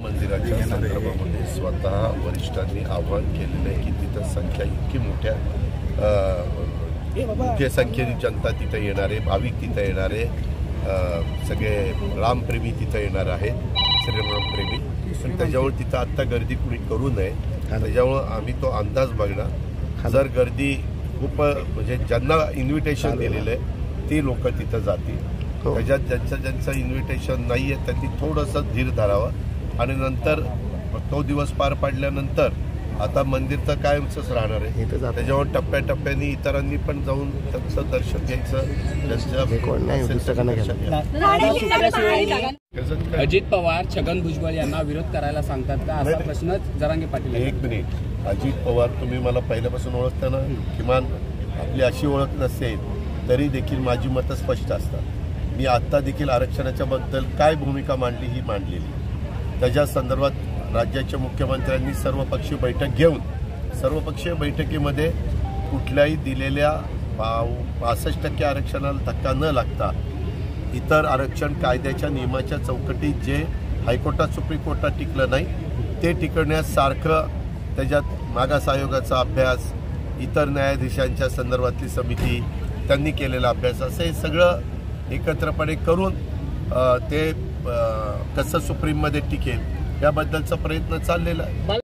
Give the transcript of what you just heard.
मंदिराच्या संदर्भामध्ये स्वतः वरिष्ठांनी आवाहन केलेलं आहे की तिथं संख्या इतकी मोठ्या संख्येने जनता तिथे येणार आहे, भाविक तिथे येणार आहे, सगळे रामप्रेमी तिथे येणार आहेत, श्रीरामप्रेमी. पण त्याच्यावर तिथं आत्ता गर्दी कुणी करू नये, त्याच्यामुळं आम्ही तो अंदाज बघणार. जर गर्दी खूप म्हणजे ज्यांना इन्व्हिटेशन दिलेलं आहे ती लोक तिथं जातील. त्याच्यात ज्यांचं इन्व्हिटेशन नाही आहे त्यांनी थोडंसं धीर धरावं आणि नंतर तो दिवस पार पाडल्यानंतर आता मंदिर तर कायमच राहणार आहे. त्याच्यावर टप्प्याटप्प्याने इतरांनी पण जाऊन त्यांचं दर्शन घ्यायचं. अजित पवार छगन भुजबळ यांना विरोध करायला सांगतात का, असा प्रश्न जरांगे पाटील. एक मिनिट, अजित पवार तुम्ही मला पहिल्यापासून ओळखता ना, किमान आपली अशी ओळख नसेल तरी देखील माझी मतं स्पष्ट असतात. मी आत्ता देखील आरक्षणाच्या बद्दल काय भूमिका मांडली ही मांडलेली. त्याच्या संदर्भात राज्याच्या मुख्यमंत्र्यांनी सर्वपक्षीय बैठक घेऊन सर्वपक्षीय बैठकीमध्ये कुठल्याही दिलेल्या 65% आरक्षणाला धक्का न लागता इतर आरक्षण कायद्याच्या नियमाच्या चौकटीत जे हायकोर्टात सुप्रीम कोर्टात टिकलं नाही ते टिकवण्यासारखं त्याच्यात मागास आयोगाचा अभ्यास, इतर न्यायाधीशांच्या संदर्भातली समिती त्यांनी केलेला अभ्यास, असं हे सगळं एकत्रपणे करून ते कसं सुप्रीममध्ये टिकेल याबद्दलचा प्रयत्न चाललेला आहे.